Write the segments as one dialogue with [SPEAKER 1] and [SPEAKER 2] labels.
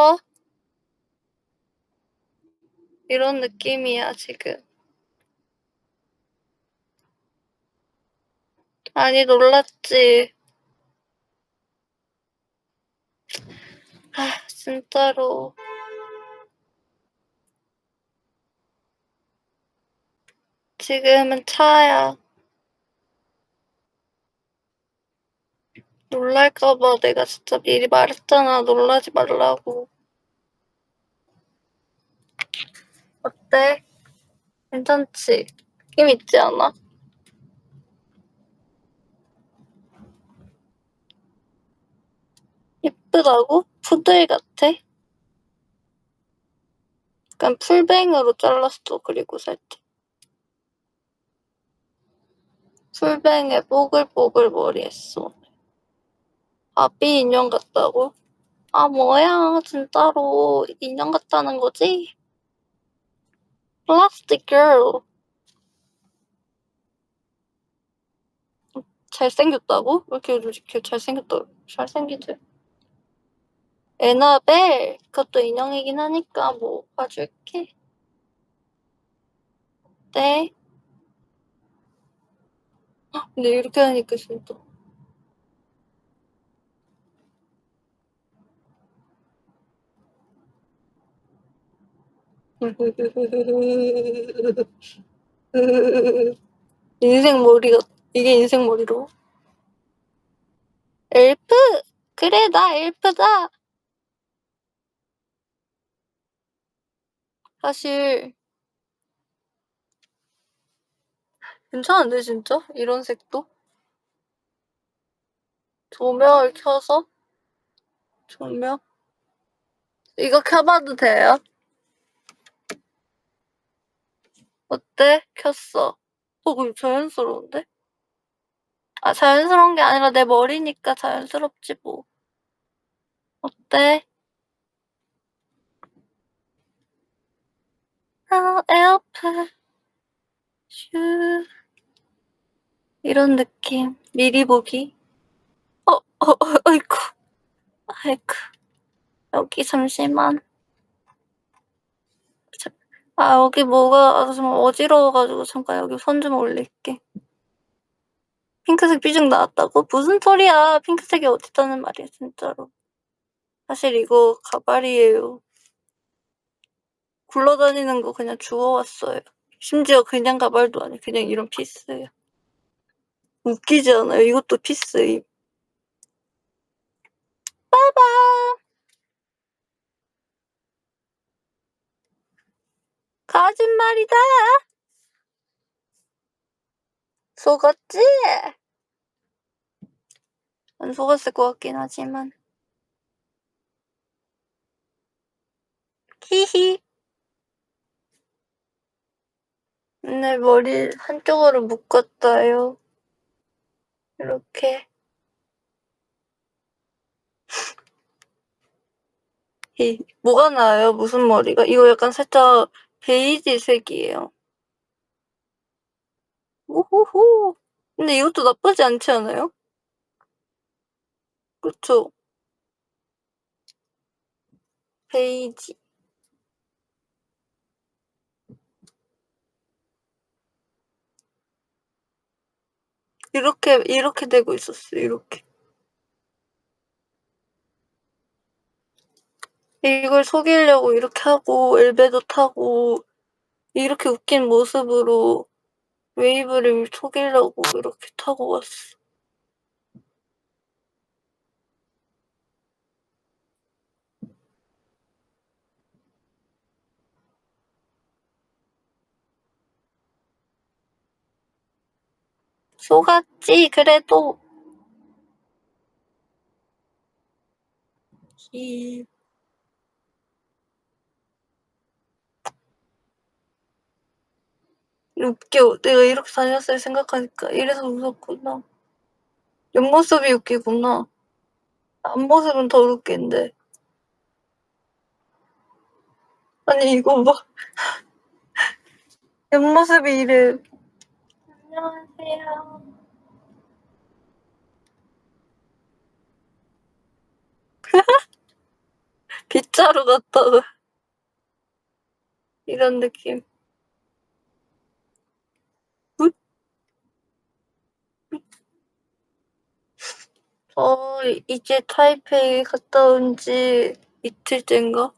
[SPEAKER 1] 예뻐? 이런 느낌이야, 지금. 아니, 놀랐지. 아, 진짜로. 지금은 차야. 놀랄까봐 내가 진짜 미리 말했잖아. 놀라지 말라고. 어때? 괜찮지? 느낌 있지 않아? 예쁘다고? 푸들 같아? 약간 풀뱅으로 잘랐어, 그리고 살짝. 풀뱅에 뽀글뽀글 머리 했어. 바비 인형 같다고? 아, 뭐야. 진짜로 인형 같다는 거지? 플라스틱 girl. 잘생겼다고? 왜 이렇게 잘생겼다. 잘생기지? 에나벨. 그것도 인형이긴 하니까 뭐 봐줄게. 네. 근데 이렇게 하니까 진짜. 인생 머리가, 이게 인생 머리로? 엘프! 그래, 나 엘프다! 사실, 괜찮은데, 진짜? 이런 색도? 조명을 켜서? 조명? 이거 켜봐도 돼요? 어때? 켰어. 그럼 자연스러운데? 아, 자연스러운 게 아니라 내 머리니까 자연스럽지, 뭐. 어때? 아, 엘프, 슈. 이런 느낌. 미리 보기. 어이쿠. 아이쿠. 여기 잠시만. 여기 뭐가 좀 어지러워가지고 잠깐 여기 손 좀 올릴게. 핑크색 삐죽 나왔다고? 무슨 소리야. 핑크색이 어딨다는 말이야, 진짜로. 사실 이거 가발이에요. 굴러다니는 거 그냥 주워왔어요. 심지어 그냥 가발도 아니고 그냥 이런 피스예요. 웃기지 않아요? 이것도 피스임. 빠밤! 거짓말이다! 속았지? 안 속았을 것 같긴 하지만. 히히. 내 머리 한쪽으로 묶었어요. 이렇게. 뭐가 나아요? 무슨 머리가? 이거 약간 살짝 베이지색이에요. 오호호. 근데 이것도 나쁘지 않지 않아요? 그쵸? 베이지. 이렇게 되고 있었어요. 이렇게. 이걸 속이려고 이렇게 하고 엘베도 타고 이렇게 웃긴 모습으로 웨이브를 속이려고 이렇게 타고 왔어. 속았지 그래도. 웃겨. 내가 이렇게 다녔을 생각하니까 이래서 웃었구나. 옆모습이 웃기구나. 앞모습은 더 웃긴데. 아니 이거 뭐 옆모습이 이래. 안녕하세요. 빗자루 같다고. 이런 느낌. 응? 이제 타이페이 갔다 온 지 이틀째인가?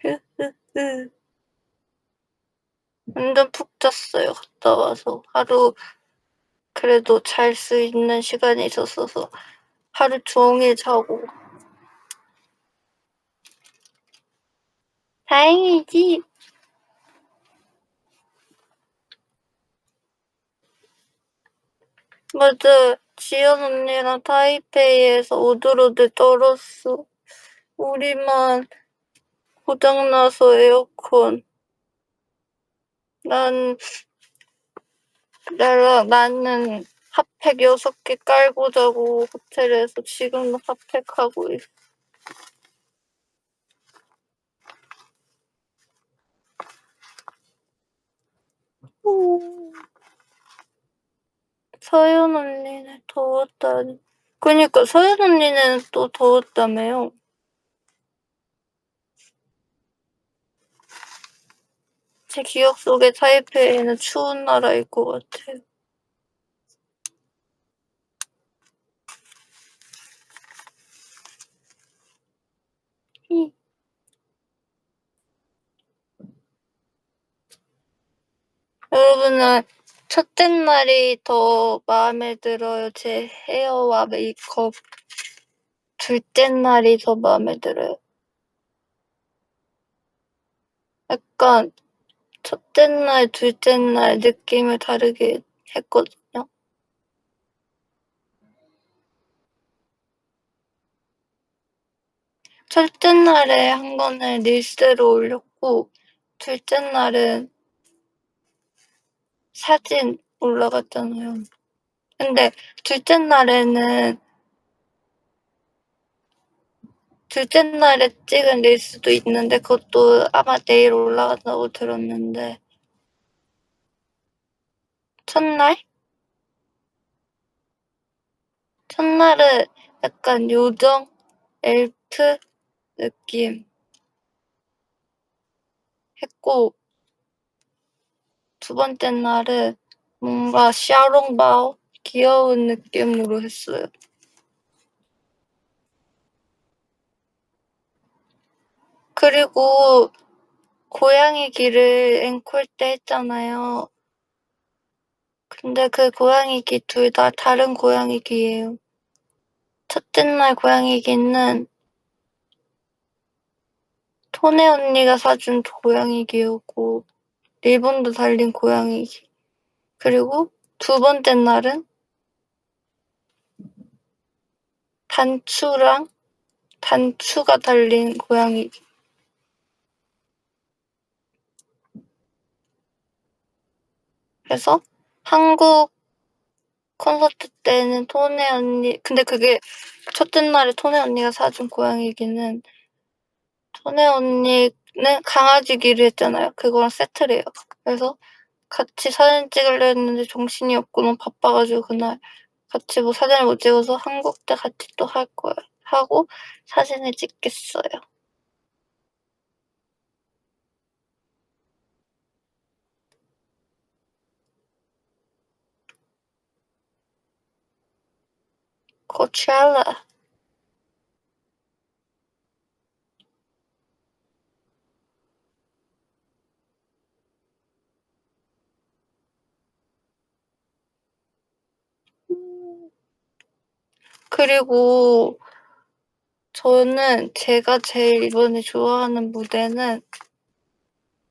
[SPEAKER 1] 흐흐흐. 완전 푹 잤어요, 갔다 와서. 하루 그래도 잘 수 있는 시간이 있었어서 하루 종일 자고. 다행이지. 맞아. 지연 언니랑 타이페이에서 오드로드 떨었어. 우리만 고장나서 에어컨. 난, 나는 핫팩 6개 깔고 자고 호텔에서 지금도 핫팩하고 있어. 서연 언니는 더웠다니. 그니까 서연 언니는 또 더웠다며요. 제 기억 속에 타이페이는 추운 나라일 것 같아요. 여러분은 첫째 날이 더 마음에 들어요? 제 헤어와 메이크업. 둘째 날이 더 마음에 들어요? 약간 첫째 날, 둘째 날 느낌을 다르게 했거든요. 첫째 날에 한 거는 릴스로 올렸고, 둘째 날은 사진 올라갔잖아요. 근데 둘째 날에는 둘째 날에 찍은 릴스도 있는데 그것도 아마 내일 올라간다고 들었는데 첫날? 첫날은 약간 요정, 엘프 느낌 했고 두 번째 날은 뭔가 샤롱바오 귀여운 느낌으로 했어요. 그리고 고양이 귀를 앵콜 때 했잖아요. 근데 그 고양이 귀 둘 다 다른 고양이 귀예요. 첫째 날 고양이 귀는 토네 언니가 사준 고양이 귀였고 리본도 달린 고양이 귀. 그리고 두 번째 날은 단추가 달린 고양이 귀. 그래서 한국 콘서트 때는 토네 언니 근데 그게 첫째 날에 토네 언니가 사준 고양이기는 토네 언니는 강아지 귀를 했잖아요. 그거랑 세트래요. 그래서 같이 사진 찍으려 했는데 정신이 없고 너무 바빠가지고 그날 같이 뭐 사진을 못 찍어서 한국 때 같이 또 할 거예요. 하고 사진을 찍겠어요. 코첼라. 그리고 저는 제가 제일 이번에 좋아하는 무대는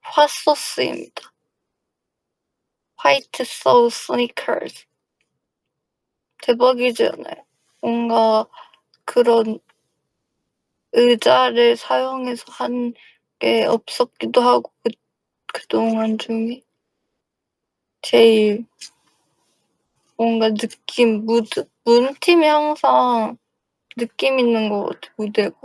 [SPEAKER 1] 핫소스입니다. 화이트 소울 스니커즈. 대박이지 않아요? 뭔가 그런 의자를 사용해서 한 게 없었기도 하고 그동안 중에 제일 뭔가 느낌 문팀이 항상 느낌 있는 것 같아 무대가.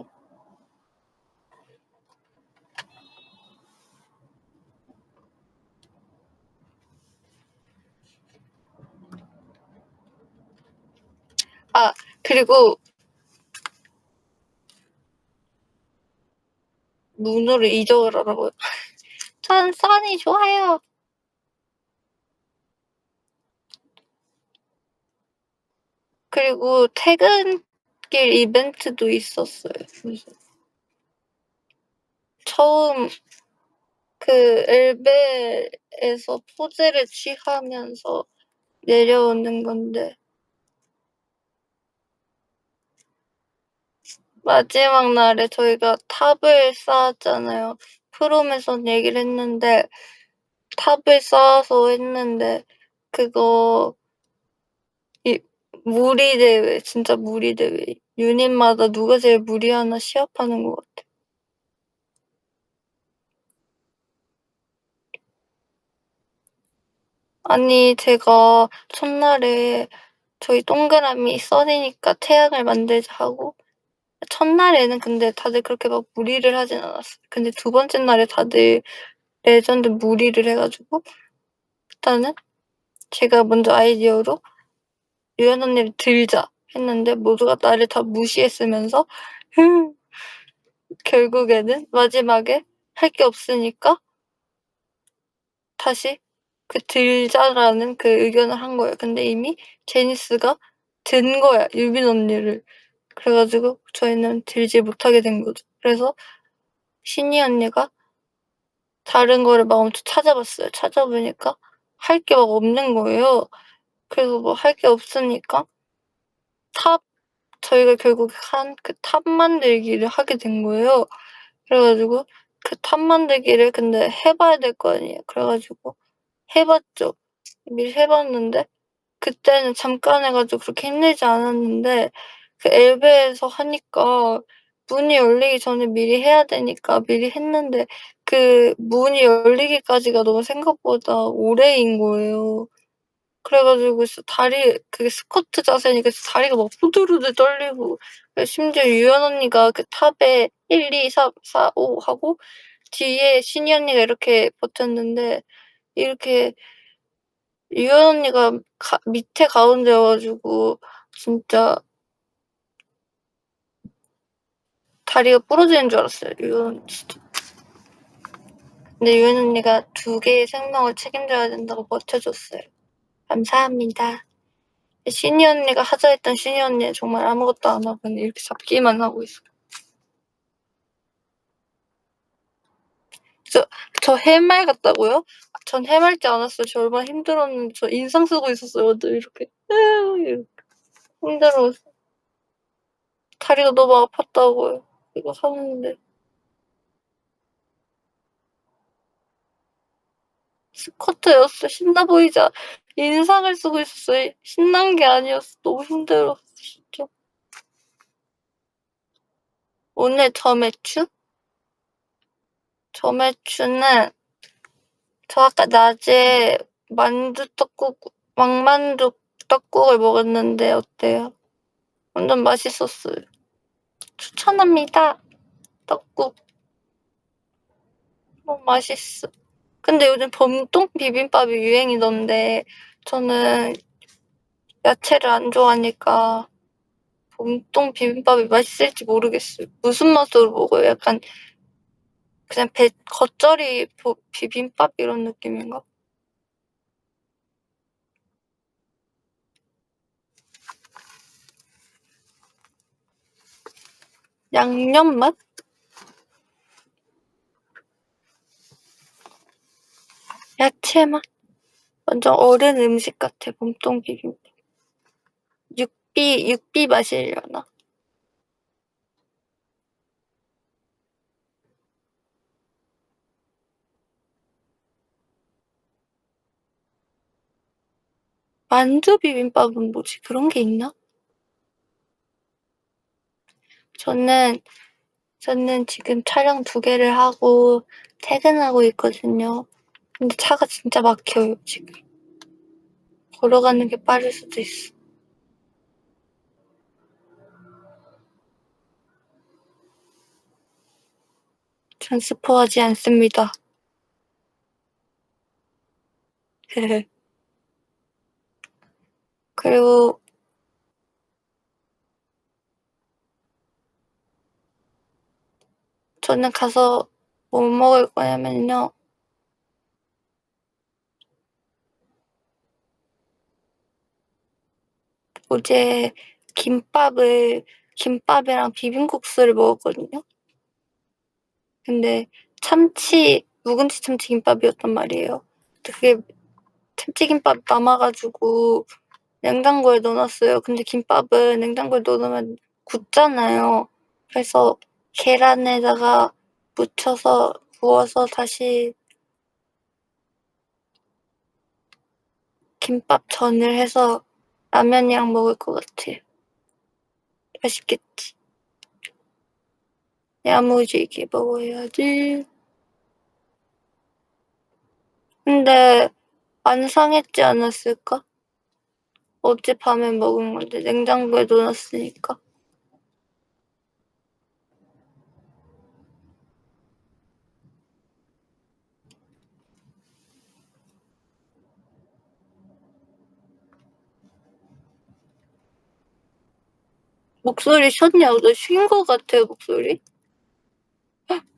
[SPEAKER 1] 아, 그리고 문호를 잊어버려라고요? 전 써니 좋아요. 그리고 퇴근길 이벤트도 있었어요. 그래서 처음 그 엘베에서 포즈를 취하면서 내려오는 건데 마지막 날에 저희가 탑을 쌓았잖아요. 프롬에선 얘기를 했는데 탑을 쌓아서 했는데 그거 이 무리 대회 진짜 무리 대회 유닛마다 누가 제일 무리하나 시합하는 것 같아. 아니 제가 첫날에 저희 동그라미 써니니까 태양을 만들자 하고 첫날에는 근데 다들 그렇게 막 무리를 하진 않았어요. 근데 두 번째 날에 다들 레전드 무리를 해 가지고 일단은 제가 먼저 아이디어로 유연 언니를 들자 했는데 모두가 나를 다 무시했으면서 결국에는 마지막에 할 게 없으니까 다시 그 들자라는 그 의견을 한 거예요. 근데 이미 제니스가 든 거야, 유빈 언니를. 그래 가지고 저희는 들지 못하게 된 거죠. 그래서 신이 언니가 다른 거를 막 엄청 찾아봤어요. 찾아보니까 할 게 막 없는 거예요. 그래서 뭐 할 게 없으니까 탑 저희가 결국 한 그 탑 만들기를 하게 된 거예요. 그래 가지고 그 탑 만들기를 근데 해 봐야 될 거 아니에요. 그래 가지고 해 봤죠. 미리 해 봤는데 그때는 잠깐 해 가지고 그렇게 힘들지 않았는데 그 엘베에서 하니까 문이 열리기 전에 미리 해야 되니까 미리 했는데 그 문이 열리기까지가 너무 생각보다 오래인 거예요. 그래 가지고 진짜 다리 그게 스쿼트 자세니까 다리가 막 후들후들 떨리고 심지어 유연 언니가 그 탑에 1, 2, 3, 4, 5 하고 뒤에 신이 언니가 이렇게 버텼는데 이렇게 유연 언니가 밑에 가운데여 가지고 진짜 다리가 부러지는 줄 알았어요. 유연 언니 진짜. 근데 유연 언니가 2개의 생명을 책임져야 된다고 버텨줬어요. 감사합니다. 신이 언니가 하자 했던 신이 언니는 정말 아무것도 안 하고 그냥 이렇게 잡기만 하고 있어요. 저 해말 같다고요? 전 해맑지 않았어요. 저 얼마나 힘들었는지 저 인상 쓰고 있었어요. 완전 이렇게 이렇게 힘들어서 다리가 너무 아팠다고요. 이거 하는데 스쿼트였어. 신나 보이자 인상을 쓰고 있었어요. 신난 게 아니었어. 너무 힘들었어 진짜. 오늘 점액추? 점액추는 저 아까 낮에 만두 떡국 왕만두 떡국을 먹었는데 어때요? 완전 맛있었어요. 추천합니다. 떡국. 너무 맛있어. 근데 요즘 범동 비빔밥이 유행이던데 저는 야채를 안 좋아하니까 범동 비빔밥이 맛있을지 모르겠어요. 무슨 맛으로 먹어요? 약간 그냥 겉절이 비빔밥 이런 느낌인가? 양념 맛? 야채 맛? 완전 어른 음식 같아, 봄동 비빔밥. 육비 맛이려나? 만두 비빔밥은 뭐지? 그런 게 있나? 저는, 저는 지금 촬영 2개를 하고 퇴근하고 있거든요. 근데 차가 진짜 막혀요, 지금. 걸어가는 게 빠를 수도 있어. 전 스포하지 않습니다. 그리고 저는 가서 뭐 먹을 거냐면요. 어제 김밥이랑 비빔국수를 먹었거든요. 근데 묵은지 참치김밥이었단 말이에요. 그게 참치김밥 남아 가지고 냉장고에 넣어 놨어요. 근데 김밥은 냉장고에 넣어 놓으면 굳잖아요. 그래서 계란에다가 묻혀서 구워서 다시 김밥전을 해서 라면이랑 먹을 것 같아요. 맛있겠지. 야무지게 먹어야지. 근데 안 상했지 않았을까? 어젯밤에 먹은 건데 냉장고에 넣어 놨으니까. 목소리 쉬었냐고. 나 쉰 것 같아요, 목소리.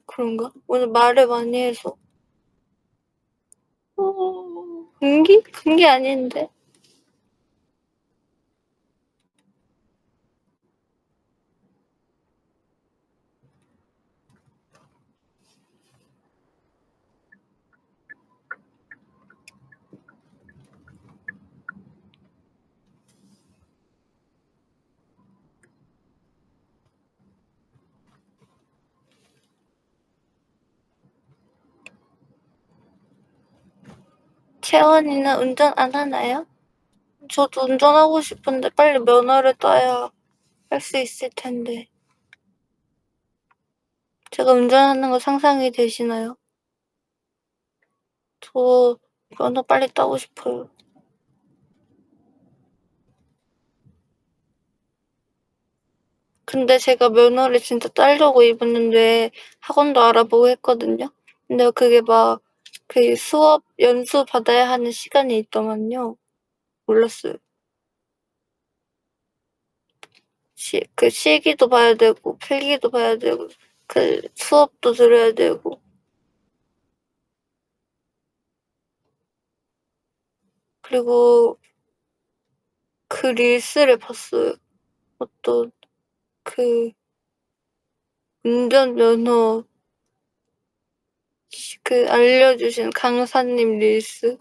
[SPEAKER 1] 그런가? 오늘 말을 많이 해서. 감기? 감기 아닌데. 채원이는 운전 안 하나요? 저도 운전하고 싶은데 빨리 면허를 따야 할 수 있을 텐데. 제가 운전하는 거 상상이 되시나요? 저 면허 빨리 따고 싶어요. 근데 제가 면허를 진짜 따려고 입었는데 학원도 알아보고 했거든요. 근데 그게 막 그 수업 연수 받아야 하는 시간이 있더만요. 몰랐어요. 그 실기도 봐야 되고 필기도 봐야 되고 그 수업도 들어야 되고. 그리고 그 릴스를 봤어요. 어떤 그 운전면허 그 알려주신 강사님 릴스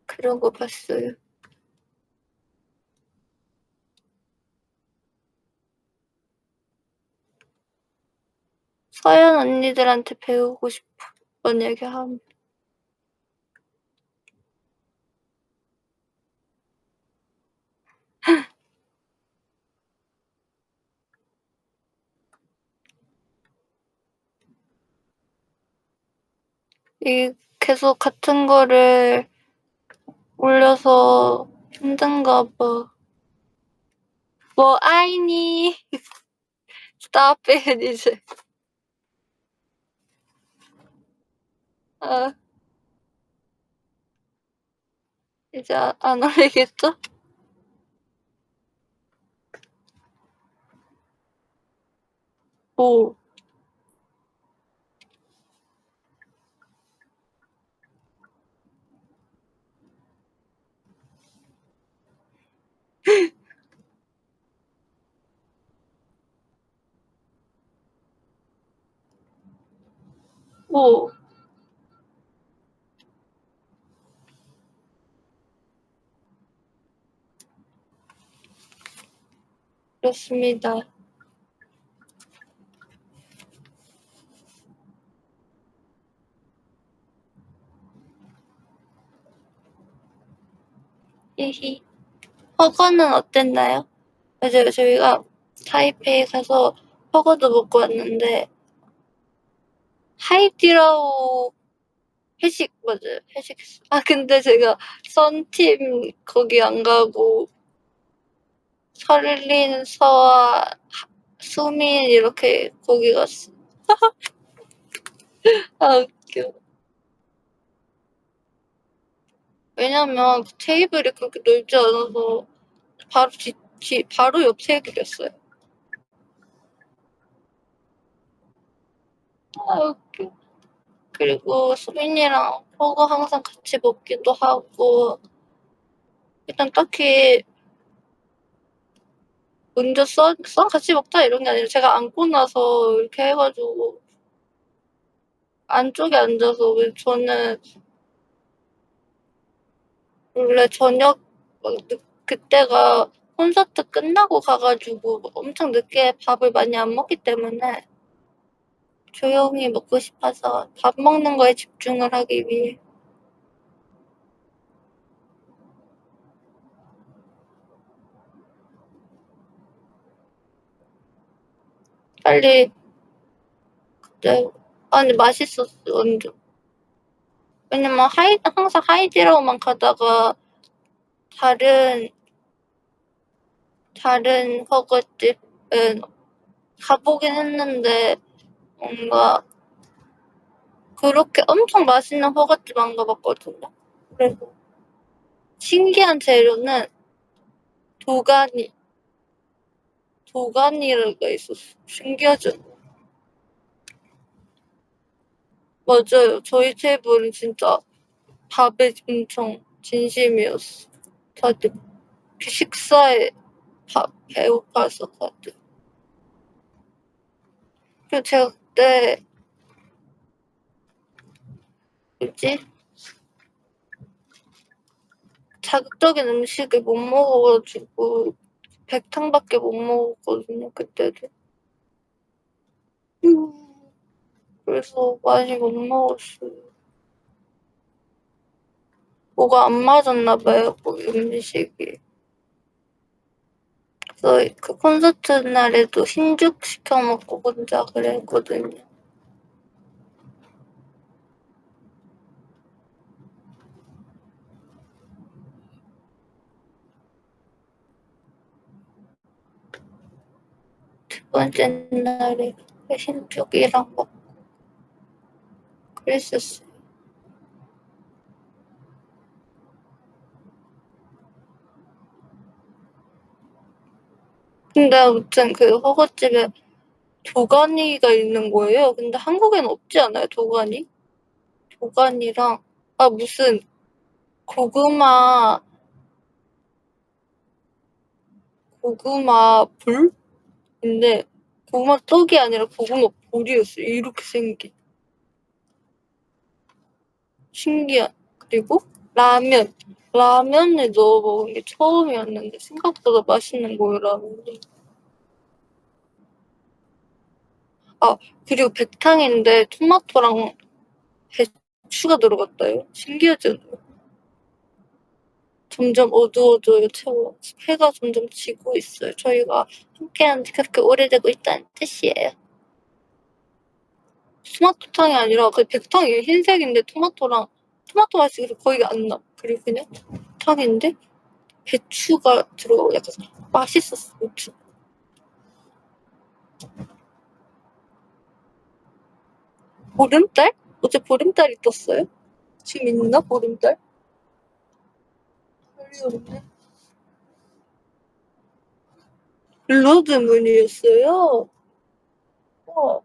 [SPEAKER 1] 그런 거 봤어요. 서연 언니들한테 배우고 싶어. 만약에 하면. 이 계속 같은 거를 올려서 힘든가 봐. 뭐 아이니 stop it 이제. 아, 이제 안 올리겠죠? 오, 오, 그렇습니다. 히히. 허거는 어땠나요? 어제 저희가 타이페이 가서 허거도 먹고 왔는데 하이디라오 회식 맞아요. 회식했어. 아 근데 제가 썬팀 거기 안 가고 설린, 서아, 수민 이렇게 거기 갔어. 아 웃겨. 왜냐면 그 테이블이 그렇게 넓지 않아서 바로 바로 옆 테이블이었어요. 아 웃겨. 그리고 수빈이랑 버거 항상 같이 먹기도 하고 일단 딱히 먼저 써 같이 먹자 이런 게 아니라 제가 앉고 나서 이렇게 해 가지고 안쪽에 앉아서 왜 저는 원래 저녁 그때가 콘서트 끝나고 가 가지고 엄청 늦게 밥을 많이 안 먹기 때문에 조용히 먹고 싶어서 밥 먹는 거에 집중을 하기 위해 빨리 그때 아니 맛있었어 완전. 왜냐면 항상 하이디라고만 가다가 다른 버거집은 가보긴 했는데 뭔가 그렇게 엄청 맛있는 버거집 안 가봤거든요. 그래서 신기한 재료는 도가니가 있었어. 신기하죠? 맞아요. 저희 테이블은 진짜 밥에 엄청 진심이었어. 다들 식사에 배고파서 다들. 그리고 제가 그때 뭐지? 자극적인 음식을 못 먹어가지고 백탕밖에 못 먹었거든요. 그때도. 그래서 많이 못 먹었어요. 뭐가 안 맞았나 봐요. 거기 음식이. 그래서 그 콘서트 날에도 흰죽 시켜 먹고 혼자 그랬거든요. 두 번째 날에 그 흰죽이랑 먹고 그랬었어요. 근데 아무튼 그 허거집에 도가니가 있는 거예요. 근데 한국엔 없지 않아요, 도가니? 도가니랑 무슨 고구마 불? 근데 고구마 떡이 아니라 고구마 볼이었어요. 이렇게 생긴. 신기한. 그리고 라면에 넣어 먹은 게 처음이었는데 생각보다 맛있는 거예요, 라면이. 그리고 백탕인데 토마토랑 배추가 들어갔다요. 신기하죠? 점점 어두워져요, 채워. 해가 점점 지고 있어요. 저희가 함께한 지 그렇게 오래되고 있다는 뜻이에요. 토마토탕이 아니라 그 백탕이 흰색인데 토마토 맛이 거의 안 나. 그리고 그냥 탕인데 배추가 들어가고 약간 맛있었어, 배추. 보름달? 어제 보름달이 떴어요? 지금 있나, 보름달? 별이 없네. 블러드문이었어요? 와,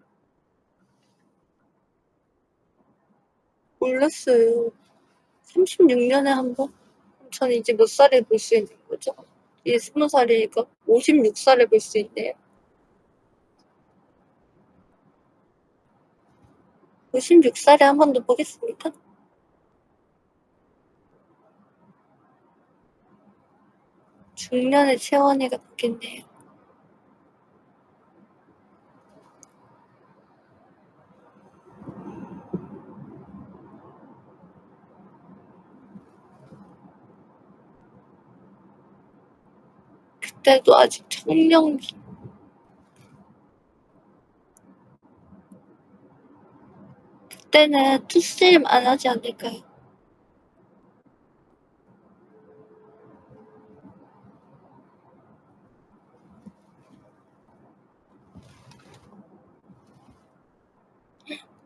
[SPEAKER 1] 몰랐어요. 36년에 한 번? 저는 이제 몇 살에 볼 수 있는 거죠? 이제 20살이니까 56살에 볼 수 있네요. 56살에 한 번 더 보겠습니다. 중년의 채원이가 보겠네요. 그때도 아직 청년기. 그때는 투스림 안 하지 않을까요?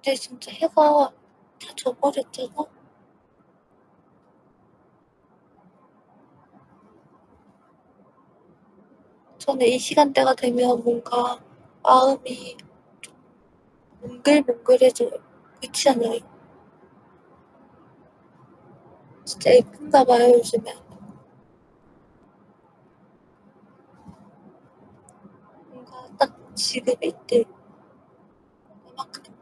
[SPEAKER 1] 근데 진짜 해가 다 져버렸잖아. 저는 이 시간대가 되면 뭔가 마음이 몽글몽글해져요. 그렇지 않아요? 진짜 예쁜가 봐요, 요즘에. 뭔가 딱 지금 이때 음악들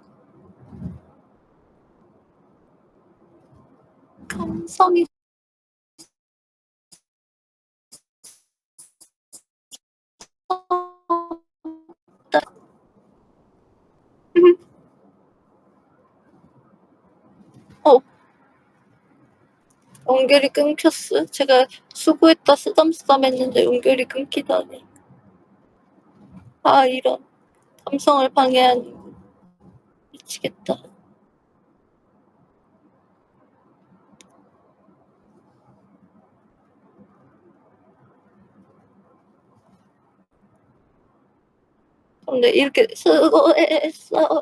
[SPEAKER 1] 감성이 어, 연결이 끊겼어. 제가 수고했다 쓰담쓰담 했는데 연결이 끊기다니. 아, 이런. 감성을 방해하는. 미치겠다. 근데 이렇게 수고했어.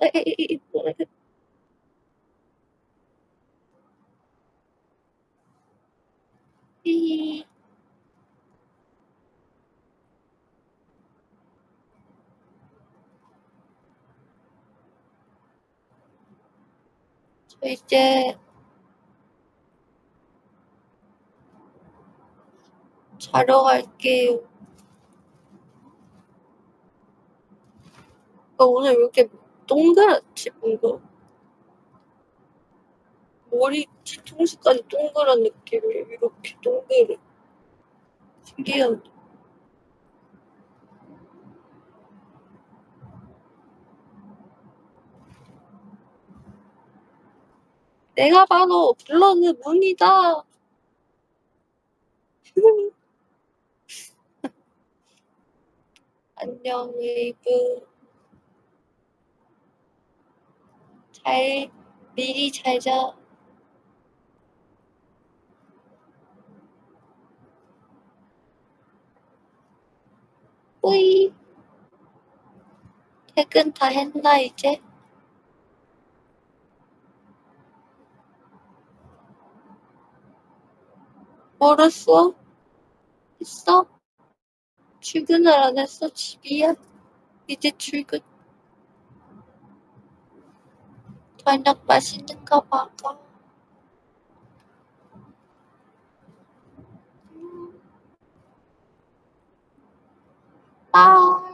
[SPEAKER 1] 저 이제 자러 갈게요. 오늘 왜 이렇게 동그랗지, 뭔가. 머리 뒤통수까지 동그란 느낌이 이렇게 동그래. 신기한. 내가 바로 블러드 문이다. 안녕, 웨이브. 잘, 미리 잘 자. 뿌이. 퇴근 다 했나, 이제? 멀었어? 했어? 출근을 안 했어? 집이야? 이제 출근. 저녁 맛있는가 봐. 아.